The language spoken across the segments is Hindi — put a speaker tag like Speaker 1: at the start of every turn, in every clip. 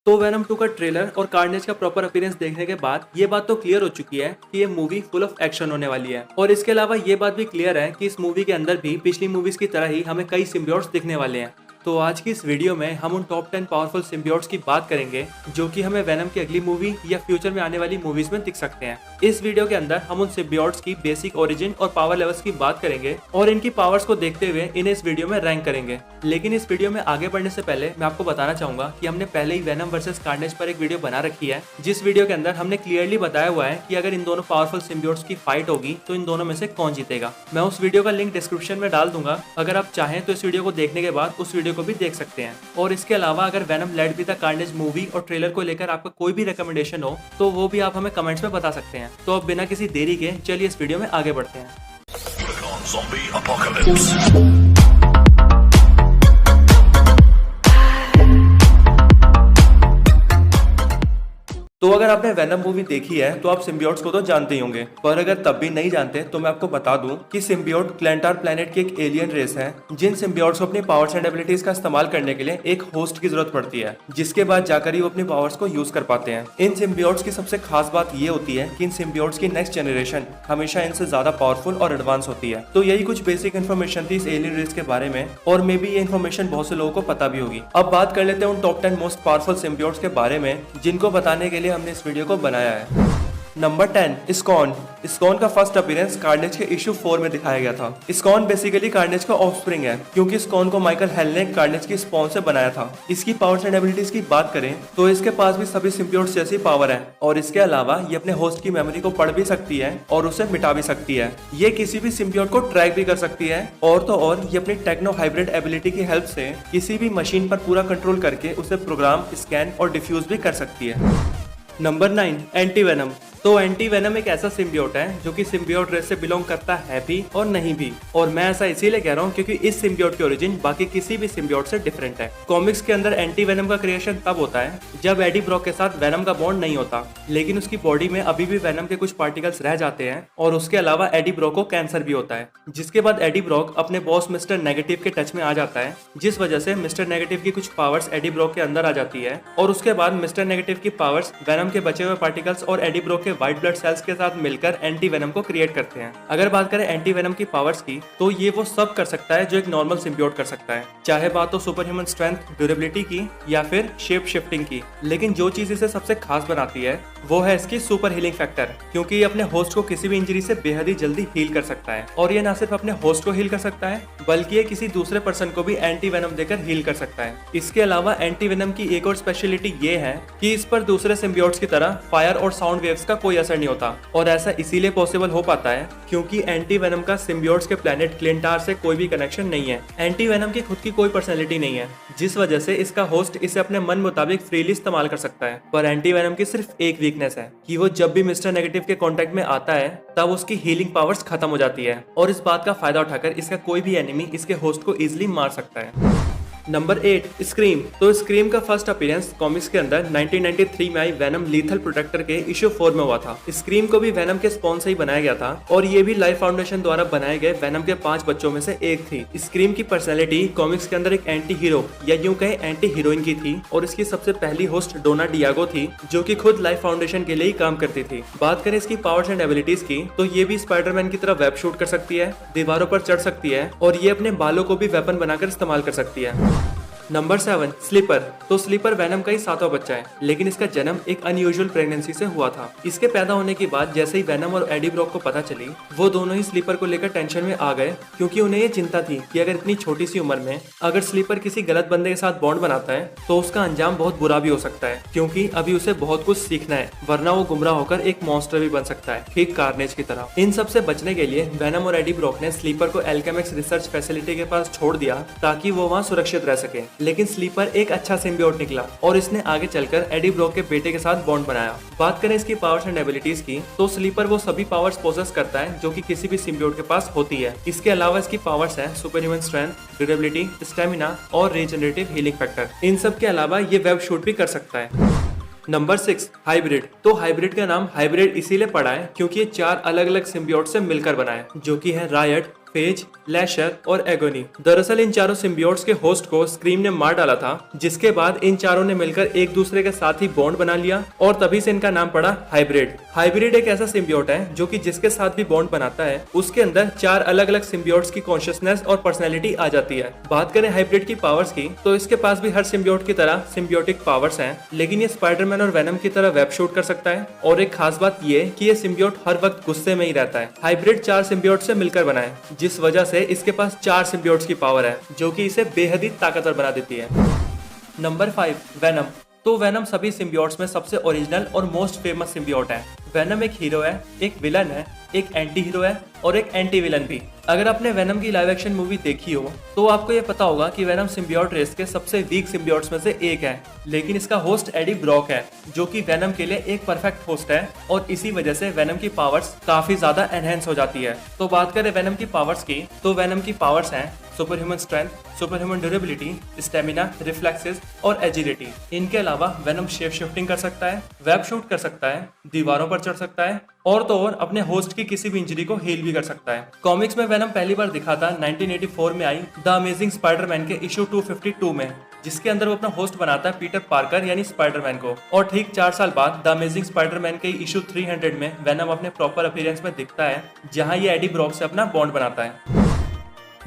Speaker 1: तो वेनम 2 का ट्रेलर और कार्नेज का प्रॉपर अपीयरेंस देखने के बाद ये बात तो क्लियर हो चुकी है कि ये मूवी फुल ऑफ एक्शन होने वाली है। और इसके अलावा ये बात भी क्लियर है कि इस मूवी के अंदर भी पिछली मूवीज की तरह ही हमें कई सिम्बियोट्स दिखने वाले हैं। तो आज की इस वीडियो में हम उन टॉप 10 पावरफुल सिम्बियोट्स की बात करेंगे जो कि हमें वेनम की अगली मूवी या फ्यूचर में आने वाली मूवीज में दिख सकते हैं। इस वीडियो के अंदर हम उन सिम्बियोट्स की बेसिक ओरिजिन और पावर लेवल्स की बात करेंगे और इनकी पावर्स को देखते हुए इन्हें इस वीडियो में रैंक करेंगे। लेकिन इस वीडियो में आगे बढ़ने से पहले मैं आपको बताना चाहूंगा कि हमने पहले ही वेनम वर्सेस कार्नेज पर एक वीडियो बना रखी है, जिस वीडियो के अंदर हमने क्लियरली बताया हुआ है कि अगर इन दोनों पावरफुल सिम्बियोट्स की फाइट होगी तो इन दोनों में से कौन जीतेगा। मैं उस वीडियो का लिंक डिस्क्रिप्शन में डाल दूंगा, अगर आप चाहें तो इस वीडियो को देखने के बाद उस वीडियो को भी देख सकते हैं। और इसके अलावा अगर Venom let be the Carnage movie और ट्रेलर को लेकर आपका कोई भी रिकमेंडेशन हो तो वो भी आप हमें कमेंट्स में बता सकते हैं। तो अब बिना किसी देरी के चलिए इस वीडियो में आगे बढ़ते हैं।
Speaker 2: Zombie apocalypse.
Speaker 1: तो अगर आपने वेनम मूवी देखी है तो आप सिम्बियोट्स को तो जानते ही होंगे, पर अगर तब भी नहीं जानते तो मैं आपको बता दूं कि सिम्बियोट क्लेंटार प्लेनेट की एक एलियन रेस है जिन सिम्बियोट्स को अपनी पावर्स एंड एबिलिटीज का इस्तेमाल करने के लिए एक होस्ट की जरूरत पड़ती है, जिसके बाद जाकर ही वो अपनी पावर्स को यूज कर पाते हैं। इन सिम्बियोट्स की सबसे खास बात ये होती है कि इन सिम्बियोट्स की नेक्स्ट जनरेशन हमेशा इनसे ज्यादा पावरफुल और एडवांस होती है। तो यही कुछ बेसिक इन्फॉर्मेशन थी इस एलियन रेस के बारे में, और मे बी ये इन्फॉर्मेशन बहुत से लोगों को पता भी होगी। अब बात कर लेते हैं उन टॉप 10 मोस्ट पावरफुल सिम्बियोट्स के बारे में जिनको बताने के लिए हमने इस वीडियो को बनाया है। Number 10, ISKCON. इस्कॉन का फर्स्ट अपीयरेंस कार्नेज के इशू 4 में दिखाया गया था। इस्कॉन बेसिकली कार्नेज का ऑफस्प्रिंग है, क्योंकि इस्कॉन को माइकल हेल ने कार्नेज की स्पॉन से बनाया था। इसकी पावर्स एंड एबिलिटीज की बात करें तो इसके पास भी सभी सिम्बियोट्स जैसी पावर है, और इसके अलावा ये अपने होस्ट की मेमोरी को पढ़ भी सकती है और उसे मिटा भी सकती है। ये किसी भी सिम्बियोट को ट्रैक भी कर सकती है, और तो और ये अपनी टेक्नो हाइब्रिड एबिलिटी की हेल्प से किसी भी मशीन पर पूरा कंट्रोल करके उसे प्रोग्राम, स्कैन और डिफ्यूज भी कर सकती है। Number 9, anti venom. तो एंटी वेनम एक ऐसा सिम्बियोट है जो कि सिम्बियोट रेस से बिलोंग करता है भी और नहीं भी, और मैं ऐसा इसीलिए कह रहा हूँ क्योंकि इस सिम्बियोट की ओरिजिन बाकी किसी भी सिम्बियोट से डिफरेंट है। कॉमिक्स के अंदर एंटी वेनम का क्रिएशन तब होता है जब एडी ब्रॉक के साथ वेनम का बॉन्ड नहीं होता, लेकिन उसकी बॉडी में अभी भी वेनम के कुछ पार्टिकल्स रह जाते हैं, और उसके अलावा एडी ब्रॉक को कैंसर भी होता है। जिसके बाद एडी ब्रॉक अपने बॉस मिस्टर नेगेटिव के टच में आ जाता है, जिस वजह से मिस्टर नेगेटिव की कुछ पावर्स एडी ब्रॉक के अंदर आ जाती है, और उसके बाद मिस्टर नेगेटिव की पावर्स वेनम के बचे हुए पार्टिकल्स और एडी ब्रॉक के व्हाइट ब्लड सेल्स के साथ मिलकर एंटी वेनम को क्रिएट करते हैं। अगर बात करें एंटी वेनम की पावर्स की, तो ये वो सब कर सकता है जो एक नॉर्मल सिम्बियोट कर सकता है, चाहे बात हो सुपर ह्यूमन स्ट्रेंथ, ड्यूरेबिलिटी की या फिर शेप शिफ्टिंग की। लेकिन जो चीज इसे सबसे खास बनाती है वो है इसकी सुपर हीलिंग फैक्टर, क्योंकि ये अपने होस्ट को किसी भी इंजरी से बेहद ही जल्दी हील कर सकता है। और ये ना सिर्फ अपने होस्ट को हील कर सकता है, बल्कि ये किसी दूसरे पर्सन को भी एंटी वेनम देकर हील कर सकता है। इसके अलावा एंटी वेनम की एक और स्पेशलिटी ये है कि इस पर दूसरे सिम्बियोट्स की तरह फायर और साउंड वेव्स का कोई असर नहीं होता, और ऐसा इसीलिए पॉसिबल हो पाता है क्योंकि एंटी वेनम का सिम्बियोट्स के प्लेनेट क्लेंटार से कोई भी कनेक्शन नहीं है। एंटी वेनम की खुद की कोई पर्सनैलिटी नहीं है, जिस वजह से इसका होस्ट इसे अपने मन मुताबिक फ्रीली इस्तेमाल कर सकता है। पर एंटी वेनम की सिर्फ एक वीकनेस है कि वो जब भी मिस्टर नेगेटिव के कांटेक्ट में आता है तब उसकी हीलिंग पावर्स खत्म हो जाती है, और इस बात का फायदा उठाकर इसका कोई भी एनिमी इसके होस्ट को इजिली मार सकता है। Number 8, scream. तो स्क्रीम का फर्स्ट अपीयरेंस कॉमिक्स के अंदर 1993 में आई वेनम लीथल प्रोटेक्टर के इशू 4 में हुआ था। स्क्रीम को भी वेनम के स्पॉन से ही बनाया गया था, और ये भी लाइफ फाउंडेशन द्वारा बनाए गए वेनम के 5 बच्चों में से एक थी। स्क्रीम की पर्सनैलिटी कॉमिक्स के अंदर एक एंटी हीरो या यूं कहे एंटी हीरोइन की थी, और इसकी सबसे पहली होस्ट डोना डियागो थी जो कि खुद लाइफ फाउंडेशन के लिए ही काम करती थी। बात करें इसकी पावर्स एंड एबिलिटीज की, तो ये भी स्पाइडरमैन की तरह वेब शूट कर सकती है, दीवारों पर चढ़ सकती है, और ये अपने बालों को भी वेपन बनाकर इस्तेमाल कर सकती है। Number 7, Sleeper. तो स्लीपर वेनम का ही 7वां बच्चा है, लेकिन इसका जन्म एक अनयूजुअल प्रेगनेंसी से हुआ था। इसके पैदा होने के बाद जैसे ही वेनम और एडी ब्रॉक को पता चली, वो दोनों ही स्लीपर को लेकर टेंशन में आ गए, क्योंकि उन्हें ये चिंता थी कि अगर इतनी छोटी सी उम्र में अगर स्लीपर किसी गलत बंदे के साथ बॉन्ड बनाता है तो उसका अंजाम बहुत बुरा भी हो सकता है, क्योंकि अभी उसे बहुत कुछ सीखना है, वरना वो गुमराह होकर एक मॉन्स्टर भी बन सकता है, ठीक कार्नेज की तरह। इन सब से बचने के लिए वेनम और एडी ब्रॉक ने स्लीपर को एल्केमिक्स रिसर्च फैसिलिटी के पास छोड़ दिया ताकि वो वहाँ सुरक्षित रह सके। लेकिन स्लीपर एक अच्छा सिम्बियोट निकला, और इसने आगे चलकर एडी ब्रॉक के बेटे के साथ बॉन्ड बनाया। बात करें इसकी पावर्स एंड एबिलिटीज की, तो स्लीपर वो सभी पावर्स पोजेस करता है जो कि किसी भी सिम्बियोट के पास होती है। इसके अलावा इसकी पावर्स है super human strength, durability, stamina और रीजनरेटिव हीलिंग फैक्टर। इन सब के अलावा ये वेब शूट भी कर सकता है। Number 6, hybrid. तो हाइब्रिड का नाम हाइब्रिड इसीलिए पड़ा है क्योंकि ये 4 अलग अलग सिम्बियोट से मिलकर बना है, जो कि है रायट, फेज, लैशर और एगोनी। दरअसल इन चारों सिम्बियोट्स के होस्ट को स्क्रीम ने मार डाला था, जिसके बाद इन चारों ने मिलकर एक दूसरे के साथ ही बॉन्ड बना लिया और तभी से इनका नाम पड़ा हाइब्रिड। हाइब्रिड एक ऐसा सिम्बियोट है जो कि जिसके साथ भी बॉन्ड बनाता है उसके अंदर 4 अलग अलग सिम्बियोट्स की कॉन्शियसनेस और पर्सनैलिटी आ जाती है। बात करें हाइब्रिड की पावर्स की तो इसके पास भी हर सिम्बियोट की तरह सिम्बियोटिक पावर्स हैं, लेकिन ये स्पाइडरमैन और वेनम की तरह वेब शूट कर सकता है और एक खास बात ये कि ये सिम्बियोट हर वक्त गुस्से में ही रहता है। हाइब्रिड 4 सिम्बियोट से मिलकर बना है, जिस वजह से इसके पास 4 सिम्बियोट्स की पावर है जो कि इसे बेहद ही ताकतवर बना देती है। Number 5, venom. तो वेनम सभी सिम्बियोट्स में सबसे ओरिजिनल और मोस्ट फेमस सिम्बियोट है। वेनम एक हीरो है, एक विलन है, एक एंटी हीरो है और एक एंटी विलन भी। अगर आपने वेनम की लाइव एक्शन मूवी देखी हो तो आपको ये पता होगा कि वेनम सिम्बियोट रेस के सबसे वीक सिम्बियोट्स में से एक है, लेकिन इसका होस्ट एडी ब्रॉक है जो कि वेनम के लिए एक परफेक्ट होस्ट है और इसी वजह से वेनम की पावर्स काफी ज्यादा एनहेंस हो जाती है। तो बात करें वेनम की पावर्स की तो वेनम की पावर्स हैं super human strength, super human durability, stamina, reflexes और एजिलिटी। इनके अलावा वेनम शेप शिफ्टिंग कर सकता है, वेब शूट कर सकता है, दीवारों पर चढ़ सकता है और तो और अपने होस्ट की किसी भी इंजरी को हील भी कर सकता है। कॉमिक्स में वेनम पहली बार दिखा था 1984 में आई द अमेजिंग स्पाइडरमैन के इशू 252 में, जिसके अंदर वो अपना होस्ट बनाता है पीटर पार्कर यानी स्पाइडरमैन को। और ठीक 4 साल बाद द अमेजिंग स्पाइडरमैन के इशू 300 में वेनम अपने प्रॉपर अपीयरेंस में दिखता है, जहां ये एडी ब्रॉक से अपना बॉन्ड बनाता है।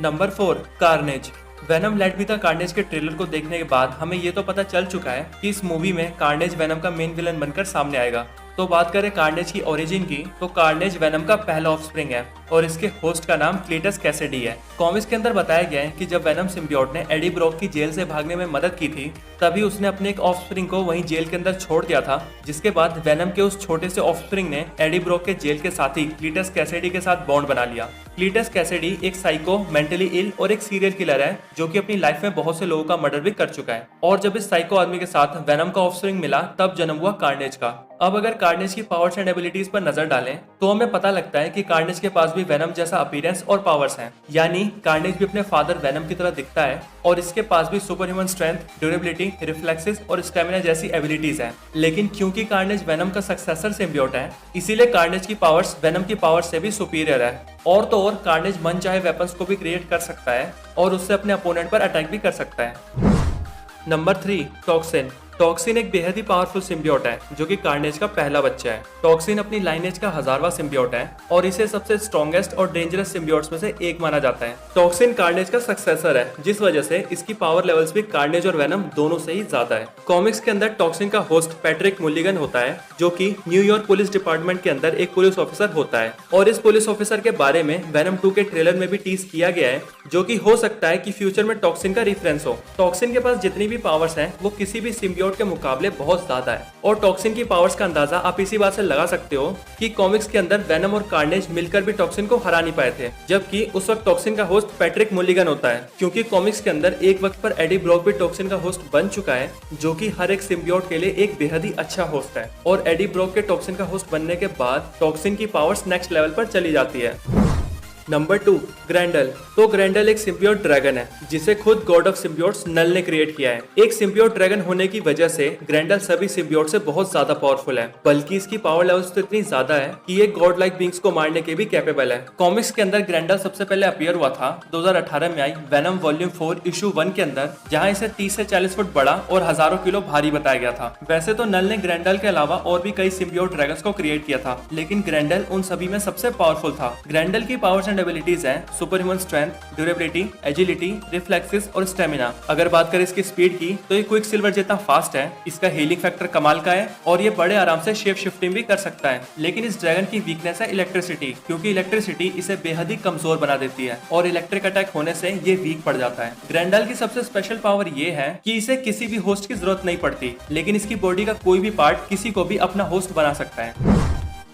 Speaker 1: Number 4, Carnage. Venom let be the Carnage के ट्रेलर को देखने के बाद हमें ये तो पता चल चुका है कि इस मूवी में कार्नेज वेनम का मेन विलन बनकर सामने आएगा। तो बात करें कार्नेज की ओरिजिन की तो कार्नेज वेनम का पहला ऑफस्प्रिंग है और इसके होस्ट का नाम क्लीटस कैसिडी है। कॉमिक्स के अंदर बताया गया है कि जब वेनम सिम्बियोट ने एडी ब्रॉक की जेल से भागने में मदद की थी तभी उसने अपने एक ऑफस्प्रिंग को वहीं जेल के अंदर छोड़ दिया था, जिसके बाद वेनम के उस छोटे से ऑफस्प्रिंग ने एडी ब्रॉक के जेल के साथ ही क्लीटस कैसिडी के साथ बॉन्ड बना लिया। क्लीटस कैसिडी एक साइको, मेंटली इल और एक सीरियल किलर है जो कि अपनी लाइफ में बहुत से लोगों का मर्डर भी कर चुका है। और जब इस साइको आदमी के साथ वेनम का ऑफस्प्रिंग मिला तब जन्म हुआ कार्नेज का। अब अगर कार्नेज की पावर्स एंड एबिलिटीज पर नजर डालें तो हमें पता लगता है कि कार्नेज के पास भी वेनम जैसा अपीयरेंस और पावर्स हैं, यानी कार्नेज भी अपने फादर वेनम की तरह दिखता है और इसके पास भी super human strength, durability, reflexes और स्टेमिना जैसी एबिलिटीज हैं। लेकिन क्योंकि कार्नेज वेनम का सक्सेसर सिम्बियोट है, इसीलिए कार्नेज की पावर्स वेनम की पावर्स से भी सुपीरियर है। और तो और कार्नेज मन चाहे वेपन्स को भी क्रिएट कर सकता है और उससे अपने अपोनेंट पर अटैक भी कर सकता है। Number 3, toxin. टॉक्सिन एक बेहद ही पावरफुल सिम्बियोट है जो कि कार्नेज का पहला बच्चा है। टॉक्सिन अपनी लाइनेज का 1000वां सिम्बियोट है और इसे सबसे स्ट्रॉन्गेस्ट और डेंजरस सिम्बियोट्स में से एक माना जाता है। टॉक्सिन कार्नेज का सक्सेसर है, जिस वजह से इसकी पावर लेवल्स भी कार्नेज और वेनम दोनों से ही ज्यादा है। कॉमिक्स के अंदर टॉक्सिन का होस्ट पैट्रिक मुलिगन होता है जो कि न्यूयॉर्क पुलिस डिपार्टमेंट के अंदर एक पुलिस ऑफिसर होता है और इस पुलिस ऑफिसर के बारे में वेनम 2 के ट्रेलर में भी टीज किया गया है, जो कि हो सकता है कि फ्यूचर में टॉक्सिन का रिफरेंस हो। टॉक्सिन के पास जितनी भी पावर्स हैं वो किसी भी सिम्बियोट के मुकाबले बहुत ज्यादा है और टॉक्सिन की पावर्स का अंदाजा आप इसी बात से लगा सकते हो कि कॉमिक्स के अंदर वेनम और कार्नेज मिलकर भी टॉक्सिन को हरा नहीं पाए थे, जबकि उस वक्त टॉक्सिन का होस्ट पैट्रिक मुलिगन होता है। क्योंकि कॉमिक्स के अंदर एक वक्त पर एडी ब्रॉक भी टॉक्सिन का होस्ट बन चुका है, जो कि हर एक सिम्बियोट के लिए एक बेहद ही अच्छा होस्ट है। और एडी ब्रॉक के टॉक्सिन का होस्ट बनने के बाद टॉक्सिन की पावर्स नेक्स्ट लेवल पर चली जाती है। नंबर 2, ग्रैंडल। तो ग्रैंडल एक सिम्बियोट ड्रैगन है जिसे खुद गॉड ऑफ सिम्बियोट्स नल ने क्रिएट किया है। एक सिम्बियोट ड्रैगन होने की वजह से ग्रैंडल सभी सिम्बियोट से बहुत ज्यादा पावरफुल है, बल्कि इसकी पावर लेवल्स तो इतनी ज्यादा है कि ये गॉड लाइक बींग्स को मारने के भी कैपेबल है। कॉमिक्स के अंदर ग्रैंडल सबसे पहले अपीयर हुआ था 2018 में आई वेनम वॉल्यूम 4 इशू 1 के अंदर, जहाँ इसे 30 से 40 फुट बड़ा और हजारों किलो भारी बताया गया था। वैसे तो नल ने ग्रैंडल के अलावा और भी कई सिम्बियोट ड्रैगन्स को क्रिएट किया था, लेकिन ग्रैंडल उन सभी में सबसे पावरफुल था। ग्रैंडल की पावर्स एंड एबिलिटीज हैं super human strength, durability, agility, reflexes और स्टेमिना। अगर बात करें इसकी स्पीड की तो ये क्विक सिल्वर जितना फास्ट है, इसका हीलिंग फैक्टर कमाल का है और ये बड़े आराम से शेप शिफ्टिंग भी कर सकता है। लेकिन इस ड्रैगन की वीकनेस है इलेक्ट्रिसिटी, क्योंकि इलेक्ट्रिसिटी इसे बेहद ही कमजोर बना देती है और इलेक्ट्रिक अटैक होने से ये वीक पड़ जाता है। ग्रैंडल की सबसे स्पेशल पावर ये है कि इसे किसी भी होस्ट की जरूरत नहीं पड़ती, लेकिन इसकी बॉडी का कोई भी पार्ट किसी को भी अपना होस्ट बना सकता है।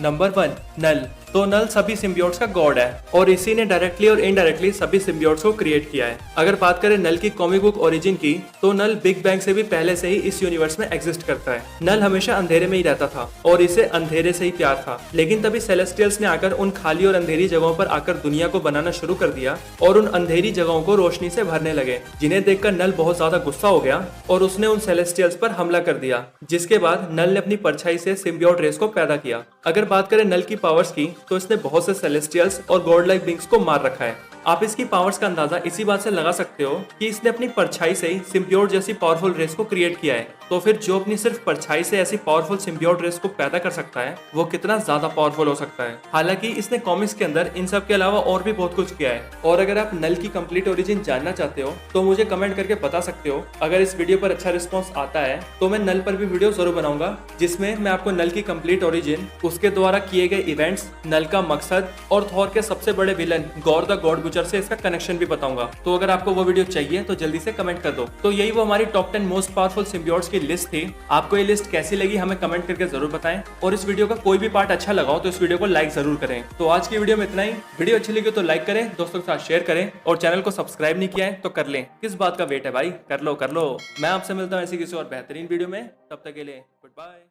Speaker 1: नंबर 1, नल। तो नल सभी सिम्बियोट्स का गॉड है और इसी ने डायरेक्टली और इनडायरेक्टली सभी सिम्बियोट्स को क्रिएट किया है। अगर बात करें नल की कॉमिक बुक ओरिजिन की तो नल बिग बैंग से भी पहले से ही इस यूनिवर्स में एग्जिस्ट करता है। नल हमेशा अंधेरे में ही रहता था और इसे अंधेरे से ही प्यार था, लेकिन तभी सेलेस्टियल्स ने आकर उन खाली और अंधेरी जगहों पर आकर दुनिया को बनाना शुरू कर दिया और उन अंधेरी जगहों को रोशनी से भरने लगे, जिन्हें देखकर नल बहुत ज्यादा गुस्सा हो गया और उसने उन सेलेस्टियल्स पर हमला कर दिया, जिसके बाद नल ने अपनी परछाई से सिम्बियोट रेस को पैदा किया। अगर बात करें नल की पावर्स की तो इसने बहुत से सेलेस्टियल्स और गॉड लाइक बींग्स को मार रखा है। आप इसकी पावर्स का अंदाजा इसी बात से लगा सकते हो कि इसने अपनी परछाई से ही सिम्बियोट जैसी पावरफुल रेस को क्रिएट किया है। तो फिर जो अपनी सिर्फ परछाई से ऐसी पावरफुल सिम्बियोट रेस को पैदा कर सकता है वो कितना ज्यादा पावरफुल हो सकता है। हालांकि इसने कॉमिक्स के अंदर इन सब के अलावा और भी बहुत कुछ किया है। और अगर आप नल की कंप्लीट ओरिजिन जानना चाहते हो तो मुझे कमेंट करके बता सकते हो। अगर इस वीडियो पर अच्छा रिस्पॉन्स आता है तो मैं नल पर भी वीडियो जरूर बनाऊंगा, जिसमें मैं आपको नल की कंप्लीट ओरिजिन, उसके द्वारा किए गए इवेंट्स, नल का मकसद और थॉर के सबसे बड़े villain gore the God butcher से इसका कनेक्शन भी बताऊंगा। तो अगर आपको वो वीडियो चाहिए तो जल्दी से कमेंट कर दो। तो यही वो हमारी टॉप 10 मोस्ट पावरफुल सिम्बियोट्स की लिस्ट थी। आपको ये लिस्ट कैसी लगी हमें कमेंट करके जरूर बताएं। और इस वीडियो का कोई भी पार्ट अच्छा लगा हो तो इस वीडियो को लाइक जरूर करें। तो आज की वीडियो में इतना ही। वीडियो अच्छी लगी तो लाइक करें, दोस्तों के साथ शेयर करें और चैनल को सब्सक्राइब नहीं किया है तो कर लें। किस बात का वेट है भाई, कर लो। मैं आपसे मिलता हूँ ऐसी किसी और बेहतरीन वीडियो में। तब तक के लिए गुड बाय।